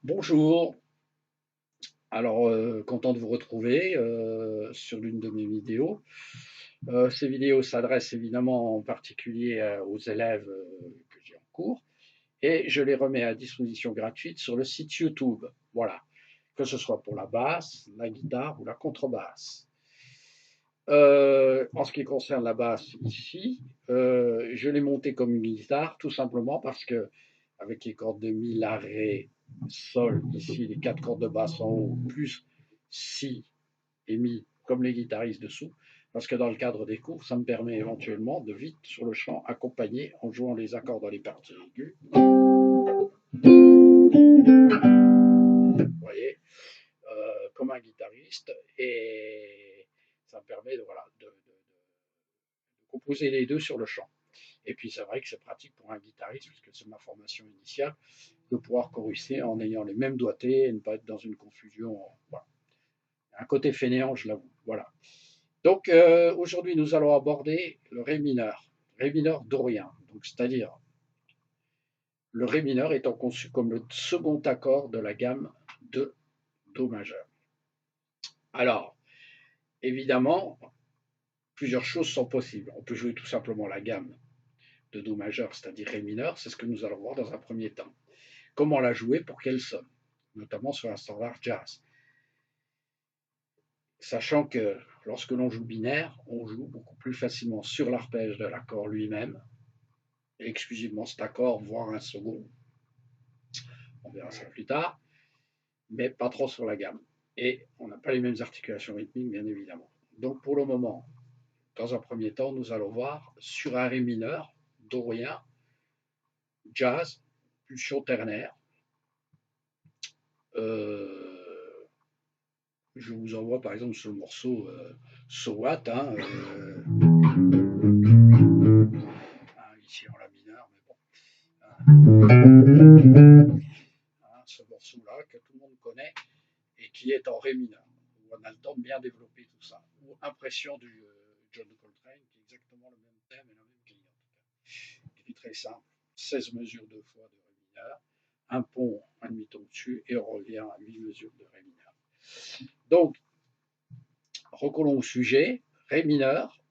Bonjour, alors content de vous retrouver sur l'une de mes vidéos. Ces vidéos s'adressent évidemment en particulier aux élèves que j'ai en cours et je les remets à disposition gratuite sur le site YouTube. Voilà, que ce soit pour la basse, la guitare ou la contrebasse. En ce qui concerne la basse ici, je l'ai montée comme une guitare tout simplement parce que avec les cordes de mi, la, ré, sol, ici les quatre cordes de basse en haut, plus si et mi, comme les guitaristes dessous, parce que dans le cadre des cours, ça me permet éventuellement de vite sur le chant accompagner en jouant les accords dans les parties aiguës. Vous voyez, comme un guitariste, et ça me permet de composer les deux sur le chant. Et puis c'est vrai que c'est pratique pour un guitariste, puisque c'est ma formation initiale, de pouvoir choruser en ayant les mêmes doigtés et ne pas être dans une confusion. Voilà. Un côté fainéant, je l'avoue. Voilà. Donc aujourd'hui, nous allons aborder le ré mineur dorien. Donc c'est-à-dire le ré mineur étant conçu comme le second accord de la gamme de do majeur. Alors, évidemment, plusieurs choses sont possibles. On peut jouer tout simplement la gamme de do majeur, c'est-à-dire ré mineur, c'est ce que nous allons voir dans un premier temps. Comment la jouer pour qu'elle sonne, notamment sur un standard jazz. Sachant que lorsque l'on joue binaire, on joue beaucoup plus facilement sur l'arpège de l'accord lui-même, et exclusivement cet accord, voire un second. On verra ça plus tard, mais pas trop sur la gamme. Et on n'a pas les mêmes articulations rythmiques, bien évidemment. Donc pour le moment, dans un premier temps, nous allons voir sur un ré mineur, dorien, jazz, pulsion ternaire. Je vous envoie par exemple sur le morceau So What, ici en la mineur, mais bon. Ce morceau-là que tout le monde connaît et qui est en ré mineur, où on a le temps de bien développer tout ça. Ou Impression du John Coltrane, qui est exactement le même thème et la même grille en tout cas. Qui est très simple, 16 mesures deux fois de ré mineur, un pont, un demi-ton dessus, et on revient à 8 mesures de ré mineur. Donc, recollons au sujet, ré mineur,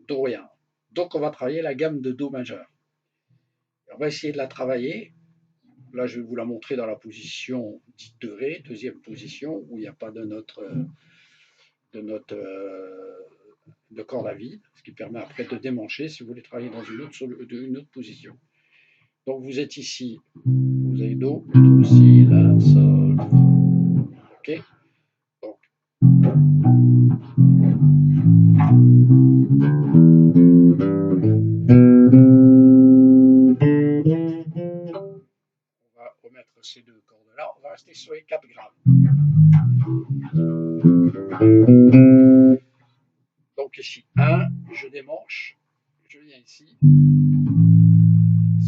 dorien. Donc on va travailler la gamme de do majeur. On va essayer de la travailler. Là, je vais vous la montrer dans la position dite de ré, deuxième position, où il n'y a pas de note de corde à vide, ce qui permet après de démancher si vous voulez travailler dans une autre position. Donc vous êtes ici, vous avez do, si, la, sol. Ok. Donc. On va remettre ces deux cordes-là, on va rester sur les 4 graves. Donc ici, 1, je démanche, je viens ici,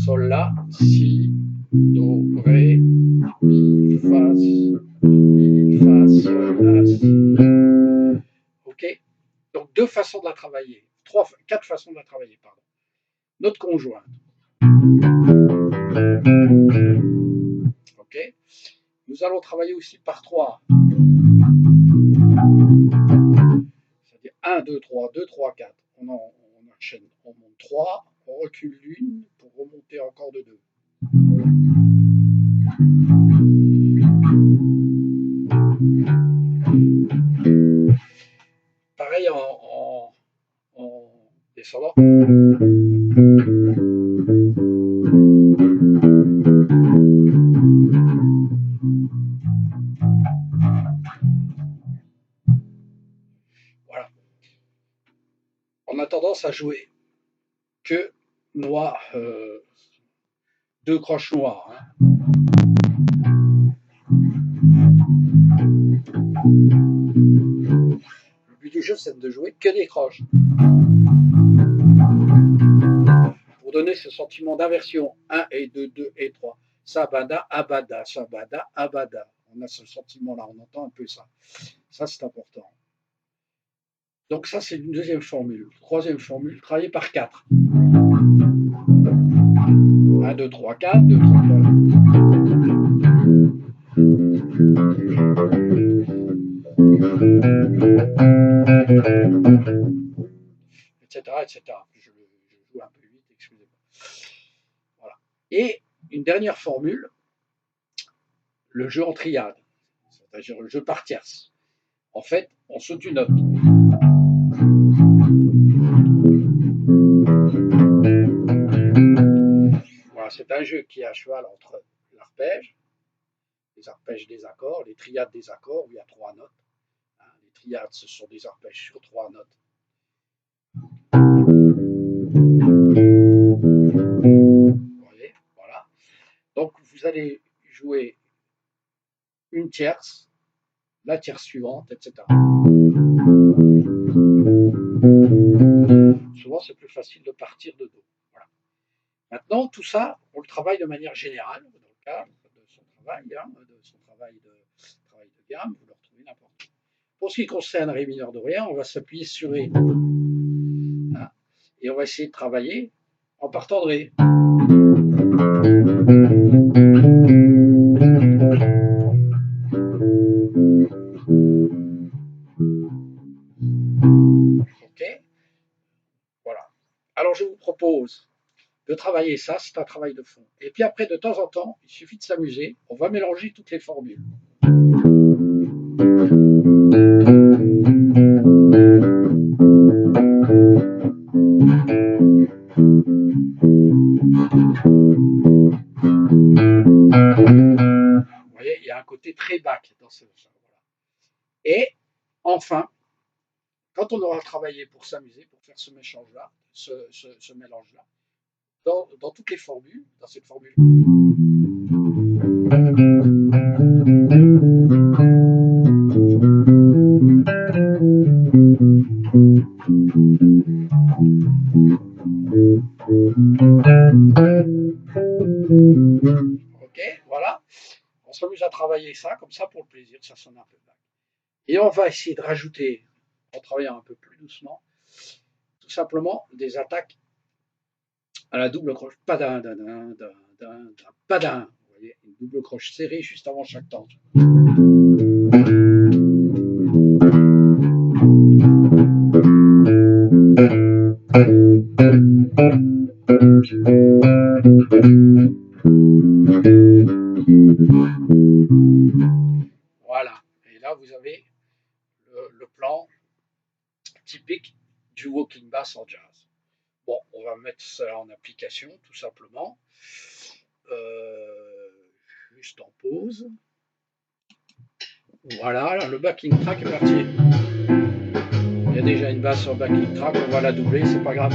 sol, la, si, do, ré, mi, fa, sol, la, si. Ok. Donc deux façons de la travailler, quatre façons de la travailler, pardon. Note conjointe. Ok. Nous allons travailler aussi par 3. C'est-à-dire 1, 2, 3, 2, 3, 4. On enchaîne, on monte 3, on recule l'une pour remonter encore de 2. Pareil en descendant. Voilà. On a tendance à jouer que noir, deux croches noires. Le but du jeu, c'est de jouer que des croches. Pour donner ce sentiment d'inversion, 1 et 2, 2 et 3. Sabada, abada, sabada, abada. On a ce sentiment-là, on entend un peu ça. Ça, c'est important. Donc ça, c'est une deuxième formule. Troisième formule, travailler par 4. 1, 2, 3, 4, 2, 3, 4. etc., etc. Je joue un peu vite, excusez-moi. Voilà. Et une dernière formule, le jeu en triade, c'est-à-dire le jeu par tierce. En fait, on saute une note. Voilà, c'est un jeu qui est à cheval entre l'arpège, les arpèges des accords, les triades des accords, où il y a 3 notes. Les triades, ce sont des arpèges sur 3 notes. Vous voyez, voilà. Donc, vous allez jouer une tierce, la tierce suivante, etc. Souvent, c'est plus facile de partir de Do. Voilà. Maintenant, tout ça, on le travaille de manière générale, dans le cadre de son travail, de son travail de gamme, vous le retrouvez n'importe où. Pour ce qui concerne Ré mineur dorien, on va s'appuyer sur Ré. Hein, et on va essayer de travailler en partant de Ré. Ok, voilà. Alors je vous propose de travailler ça, c'est un travail de fond. Et puis après, de temps en temps, il suffit de s'amuser, on va mélanger toutes les formules. Vous voyez, il y a un côté très bac dans ce jeu. Et enfin, quand on aura travaillé pour s'amuser, pour faire ce mélange-là, ce mélange-là, dans toutes les formules, dans cette formule. Ok, voilà. On s'amuse à travailler ça, comme ça, pour le plaisir, ça sonne un peu vague. Et on va essayer de rajouter, en travaillant un peu plus doucement, tout simplement des attaques à la double croche. Padin, dadin, dadin, padin. Vous voyez, une double croche serrée juste avant chaque temps. Voilà. Et là, vous avez le plan typique du walking bass en jazz. Bon, on va mettre ça en application, tout simplement. Juste en pause. Voilà, le backing track est parti. Il y a déjà une basse sur le backing track, on va la doubler, c'est pas grave.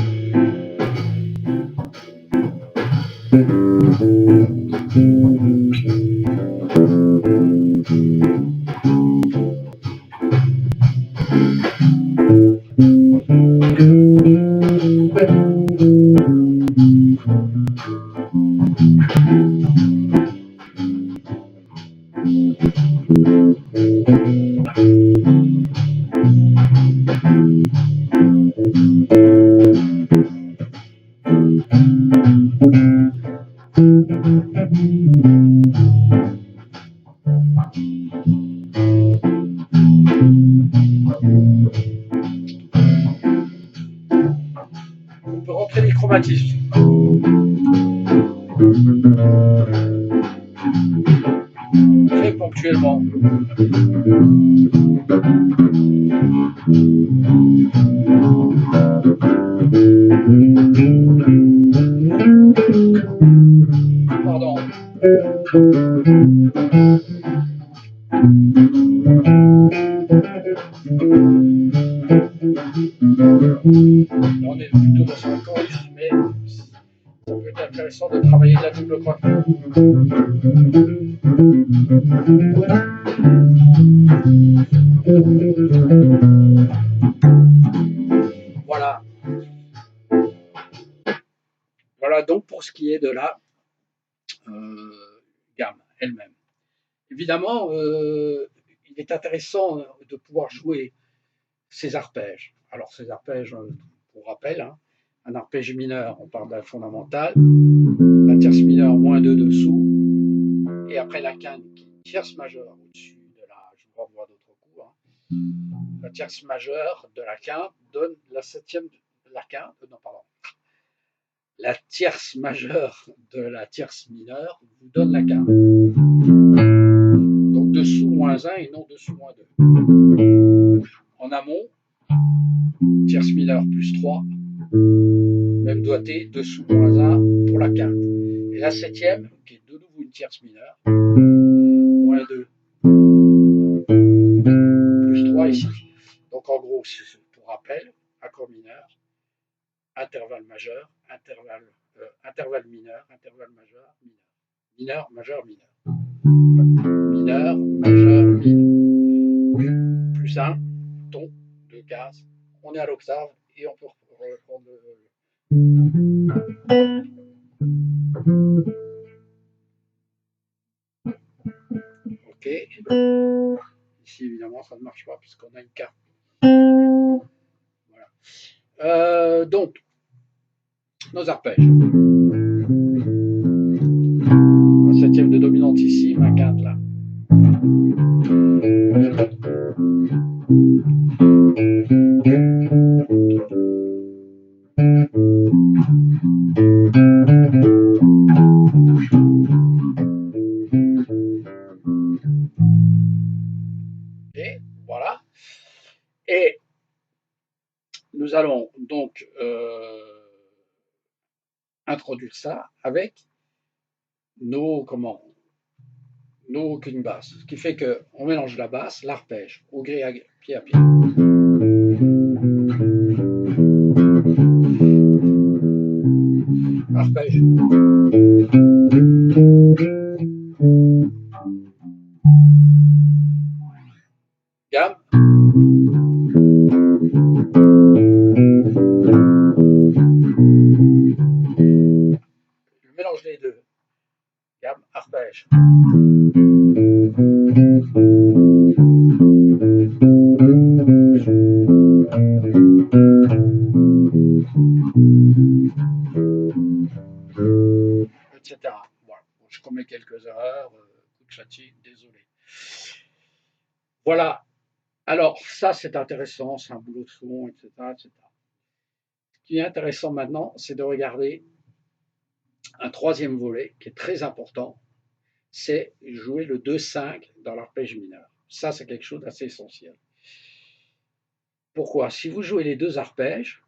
On peut rentrer les chromatismes. Très ponctuellement. Pardon. Là, on est plutôt dans un chorus, mais ça peut être intéressant de travailler de la double croix. Voilà. Voilà donc pour ce qui est de la gamme elle-même. Évidemment, il est intéressant de pouvoir jouer ces arpèges. Alors ces arpèges, pour rappel, hein, un arpège mineur, on parle de la fondamentale, la tierce mineure -2 dessous, et après la quinte qui est une tierce majeure au-dessus de la, je vous renvoie d'autres cours, hein, La tierce majeure de la quinte donne la septième de la quinte, non pardon. La tierce majeure de la tierce mineure vous donne la quinte. Donc dessous moins 1 et non dessous moins 2. En amont, tierce mineure plus 3, même doigté, dessous moins 1 pour la quinte. Et la septième, qui est de nouveau une tierce mineure, moins 2, plus 3 ici. Donc en gros, pour rappel, accord mineur, intervalle majeur, intervalle mineur, intervalle majeur, mineur, majeur, mineur. Mineur, majeur, mineur. Plus 1, ton, 2 cases, on est à l'octave et on peut reprendre Ok. Ici, évidemment, ça ne marche pas puisqu'on a une carte. Voilà. Donc, nos arpèges. Un septième de dominante ici, ma quinte là. Et voilà. Et nous allons donc introduire ça avec nos queues basses. Ce qui fait qu'on mélange la basse, l'arpège, au gré à pied à pied. Arpège. Gamme. Je mélange les deux. Gamme, arpège. Etc. Voilà. Je commets quelques erreurs, coup de fatigue, désolé. Voilà. Alors, ça, c'est intéressant, c'est un boulot de fond, etc., etc. Ce qui est intéressant maintenant, c'est de regarder un troisième volet qui est très important, c'est jouer le 2-5 dans l'arpège mineur. Ça, c'est quelque chose d'assez essentiel. Pourquoi? Si vous jouez les deux arpèges,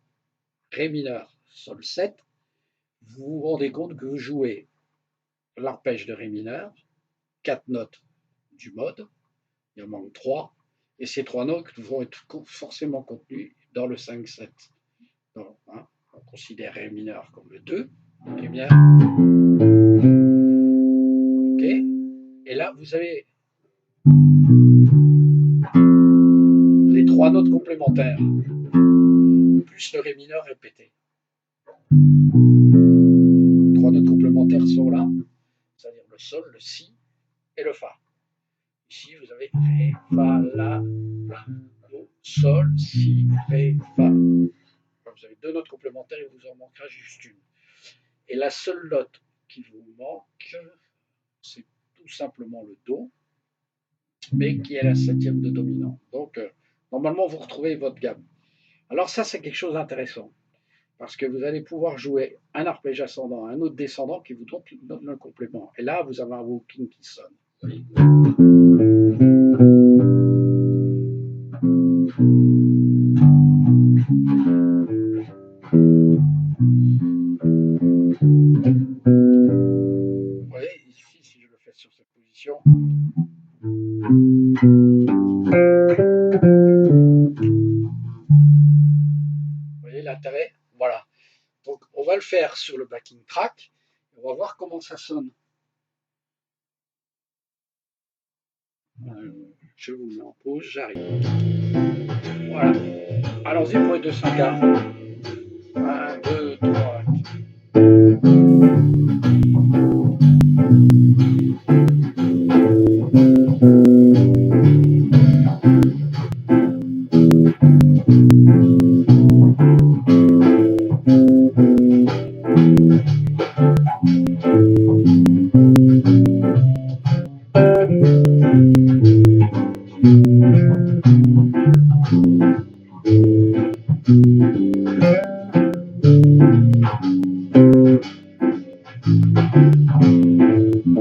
Ré mineur, Sol 7, vous vous rendez compte que vous jouez l'arpège de Ré mineur, 4 notes du mode, il en manque 3, et ces 3 notes vont être forcément contenues dans le 5-7. Donc, hein, on considère Ré mineur comme le 2, ok bien. Ok, et là vous avez les 3 notes complémentaires, plus le Ré mineur répété. 3 notes complémentaires sont là, c'est-à-dire le Sol, le Si et le Fa. Ici, vous avez Ré, Fa, La, Do, Sol, Si, Ré, Fa. Vous avez 2 notes complémentaires, il vous en manquera juste une. Et la seule note qui vous manque, c'est tout simplement le Do, mais qui est la septième de dominant. Donc, normalement, vous retrouvez votre gamme. Alors ça, c'est quelque chose d'intéressant, parce que vous allez pouvoir jouer un arpège ascendant, un autre descendant qui vous donne le complément. Et là, vous avez un walking qui sonne. Vous voyez, ici, si je le fais sur cette position, vous voyez l'intérêt? Voilà. Donc, on va le faire sur le backing track. On va voir comment ça sonne. Je vous mets en pause, j'arrive. Voilà. Allons-y pour les 200 quarts. 1, 2, 3.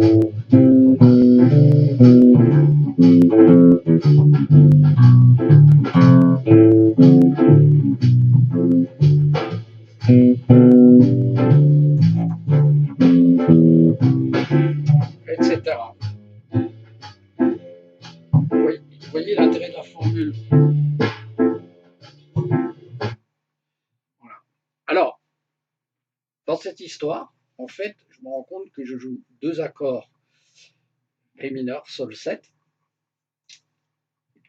etc. Vous voyez l'intérêt de la formule. Voilà. Alors, dans cette histoire, en fait, je me rends compte que je joue deux accords Ré mineur, Sol 7,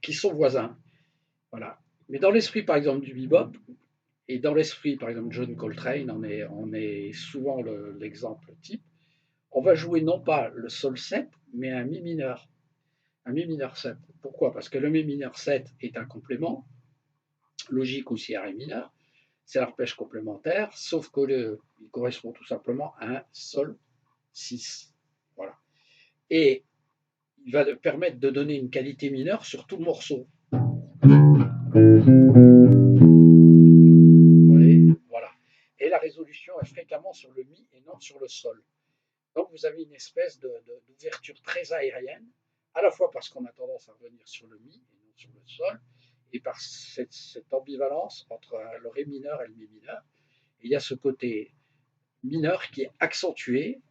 qui sont voisins. Voilà. Mais dans l'esprit, par exemple, du bebop, et dans l'esprit, par exemple, John Coltrane, on est souvent l'exemple type, on va jouer non pas le Sol 7, mais un Mi mineur. Un Mi mineur 7. Pourquoi? Parce que le Mi mineur 7 est un complément, logique aussi à Ré mineur, c'est l'arpège complémentaire, sauf qu'il correspond tout simplement à un Sol 6. Voilà. Et il va permettre de donner une qualité mineure sur tout le morceau. Voilà. Et la résolution est fréquemment sur le Mi et non sur le Sol. Donc vous avez une espèce d'ouverture très aérienne, à la fois parce qu'on a tendance à revenir sur le Mi et non sur le Sol, et par cette ambivalence entre le Ré mineur et le Mi mineur. Et il y a ce côté mineur qui est accentué,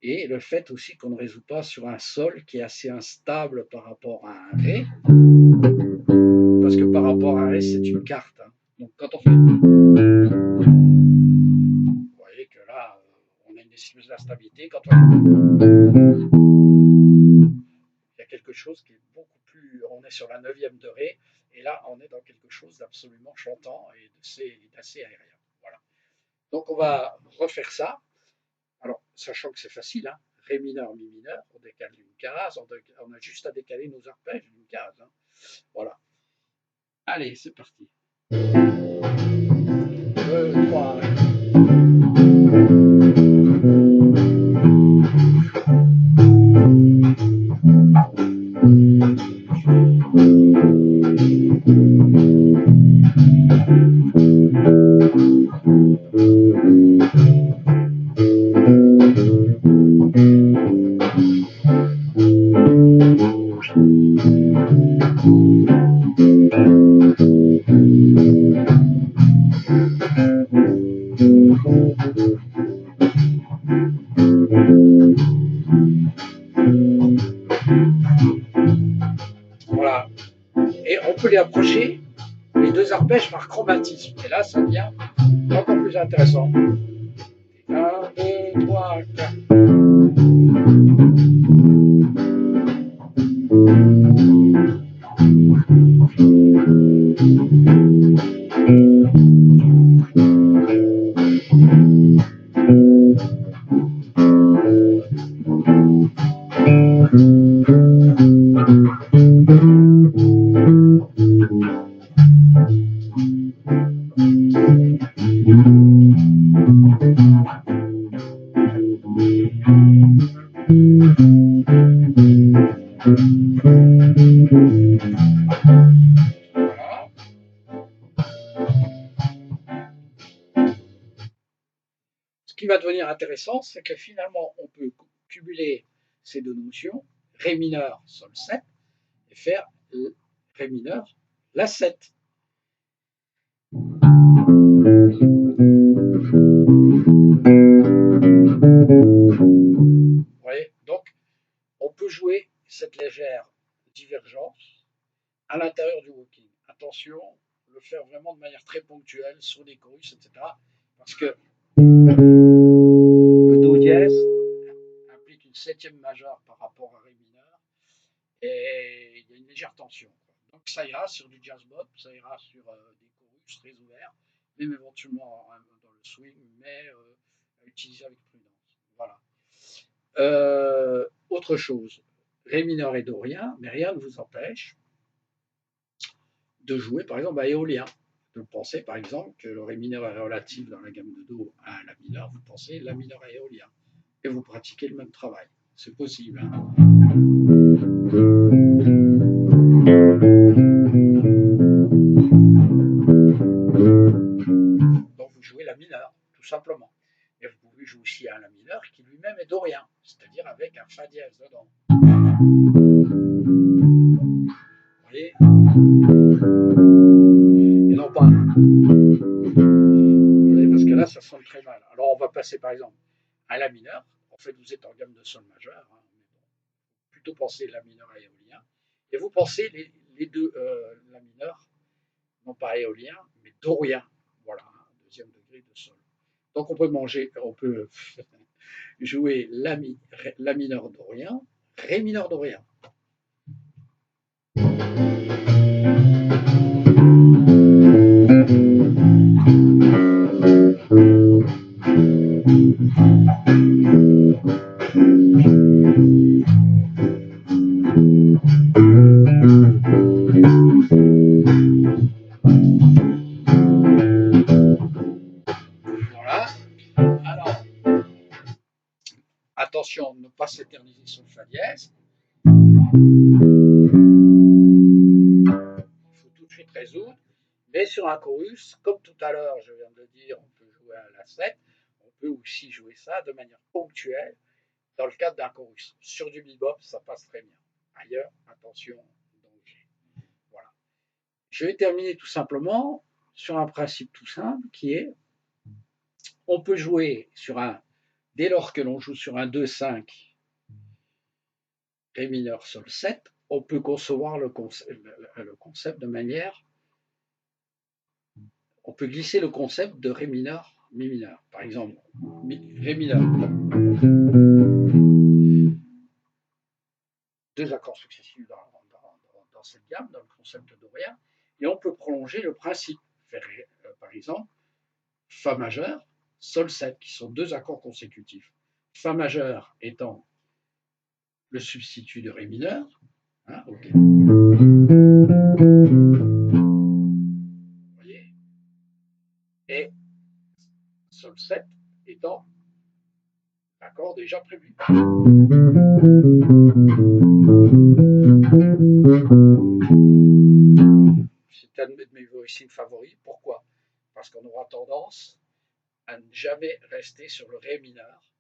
et le fait aussi qu'on ne résout pas sur un Sol qui est assez instable par rapport à un Ré, parce que par rapport à un Ré, c'est une carte. Hein. Donc quand on fait... Vous voyez que là, on a une espèce d'instabilité. Quand on... Il y a quelque chose qui est beaucoup plus... On est sur la 9e de Ré, et là, on est dans quelque chose d'absolument chantant et d'assez aérien. Voilà. Donc on va refaire ça. Alors, sachant que c'est facile, hein, Ré mineur, Mi mineur, on décale d'une case, on a juste à décaler nos arpèges d'une case. Hein. Voilà. Allez, c'est parti. 2, 3. Voilà. Et on peut les approcher, les deux arpèges, par chromatisme. Et là, ça devient encore plus intéressant. 1, 2, 3, 4. Ce qui va devenir intéressant, c'est que finalement, on peut cumuler ces deux notions, Ré mineur, Sol 7, et faire Ré mineur, La 7. Vous voyez? Donc, on peut jouer cette légère divergence à l'intérieur du walking. Attention, le faire vraiment de manière très ponctuelle sur des chorus, etc. Parce que le Do dièse implique une 7e majeure par rapport à Ré mineur et il y a une légère tension. Donc ça ira sur du jazz bop, ça ira sur des chorus très ouverts, même éventuellement dans le swing, mais à utiliser avec prudence. Voilà. Autre chose, Ré mineur est dorien, mais rien ne vous empêche de jouer par exemple à éolien. Vous pensez par exemple que le Ré mineur est relatif dans la gamme de Do à La mineur, vous pensez La mineur à éolien. Et vous pratiquez le même travail. C'est possible. Hein. Donc vous jouez La mineur, tout simplement. Et vous pouvez jouer aussi à La mineur qui lui-même est dorien, c'est-à-dire avec un fa dièse dedans. Vous voyez? Et non pas. Vous voyez, parce que là, ça sonne très mal. Alors, on va passer par exemple à la mineur. En fait, vous êtes en gamme de sol majeur. Hein, plutôt penser la mineur à éolien. Et vous pensez les deux, la mineur, non pas éolien, mais dorien. Voilà, un deuxième degré de sol. Donc on peut jouer la mineur dorien, ré mineur dorien. Voilà. Alors, attention, ne pas s'éterniser sur le fa dièse. Il faut tout de suite résoudre. Mais sur un chorus, comme tout à l'heure, je viens de le dire, on peut jouer à la 7, on peut aussi jouer ça de manière ponctuelle dans le cadre d'un chorus. Sur du bebop, ça passe très bien. Ailleurs, attention, danger. Voilà. Je vais terminer tout simplement sur un principe tout simple qui est, on peut jouer sur un, dès lors que l'on joue sur un 2-5, Ré mineur, Sol 7, on peut concevoir le concept de manière, on peut glisser le concept de Ré mineur, Mi mineur. Par exemple, Ré mineur. Deux accords successifs dans cette gamme, dans le concept dorien, et on peut prolonger le principe. Faire, par exemple, Fa majeur, Sol 7, qui sont deux accords consécutifs. Fa majeur étant le substitut de Ré mineur. Hein, okay. Vous voyez? Et Sol 7 étant l'accord déjà prévu. C'est un de mes voicings favoris. Pourquoi? Parce qu'on aura tendance à ne jamais rester sur le Ré mineur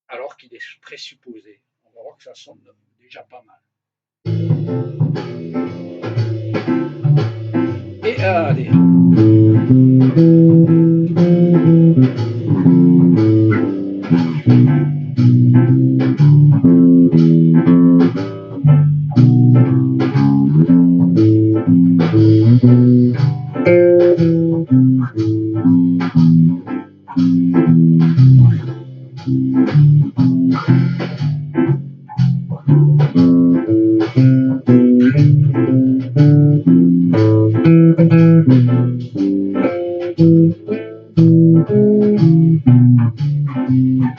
alors qu'il est présupposé. On va voir que ça sonne déjà pas mal. Et allez.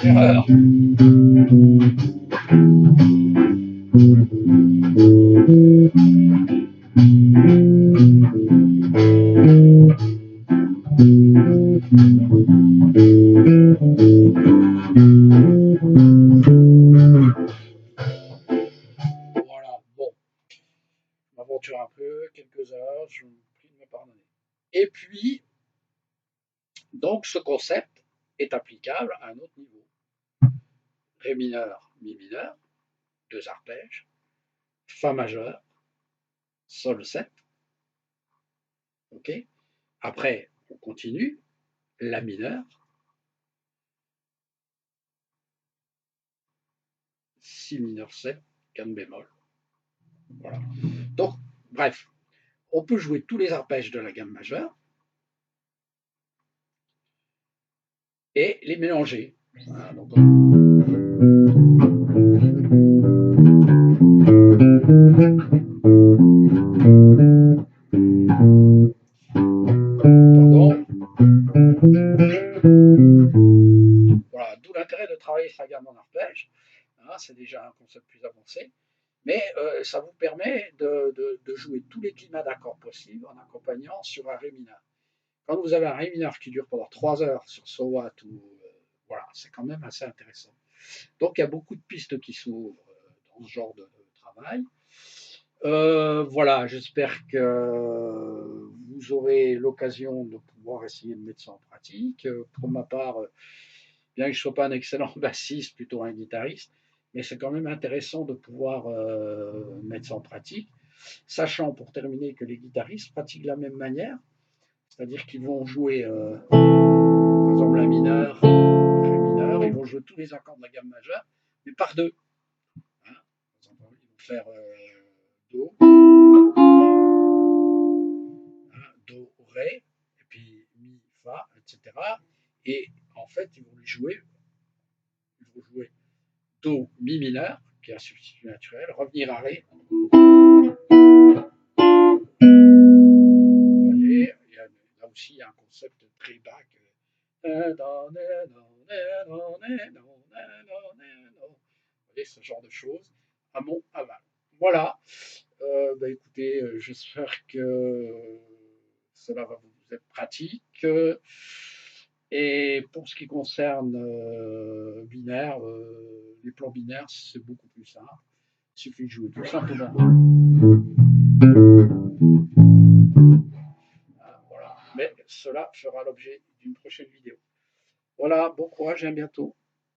Erreur. Voilà, bon. Je m'aventure un peu, quelques heures, je vous prie de me pardonner. Et puis, donc, ce concept est applicable à un autre niveau. Ré mineur, Mi mineur, deux arpèges, Fa majeur, Sol 7. OK. Après, on continue. La mineur, Si mineur 7, canne bémol. Voilà. Donc, bref, on peut jouer tous les arpèges de la gamme majeure et les mélanger. Voilà, donc pardon. Voilà, d'où l'intérêt de travailler sa gamme en arpège. Hein, c'est déjà un concept plus avancé. Mais ça vous permet de jouer tous les climats d'accords possibles en accompagnant sur un Ré mineur. Quand vous avez un Ré mineur qui dure pendant 3 heures sur So What, voilà, c'est quand même assez intéressant. Donc il y a beaucoup de pistes qui s'ouvrent dans ce genre de travail. Voilà, j'espère que vous aurez l'occasion de pouvoir essayer de mettre ça en pratique. Pour ma part, bien que je ne sois pas un excellent bassiste, plutôt un guitariste, mais c'est quand même intéressant de pouvoir mettre ça en pratique, sachant pour terminer que les guitaristes pratiquent de la même manière, c'est-à-dire qu'ils vont jouer, par exemple, la mineur, ré mineur, ils vont jouer tous les accords de la gamme majeure, mais par deux. Hein. Par exemple, ils vont faire Do, hein, Do, Ré, et puis Mi, Fa, etc. Et en fait, ils vont jouer Do, Mi mineur, qui est un substitut naturel, revenir à Ré. Vous voyez, là aussi, il y a un concept très bas. Vous voyez, ce genre de choses, amont, aval. Voilà. Bah, écoutez, j'espère que cela va vous être pratique. Et pour ce qui concerne binaire, les plans binaires, c'est beaucoup plus simple. Il suffit de jouer tout simplement. Voilà. Mais cela fera l'objet d'une prochaine vidéo. Voilà, bon courage et à bientôt.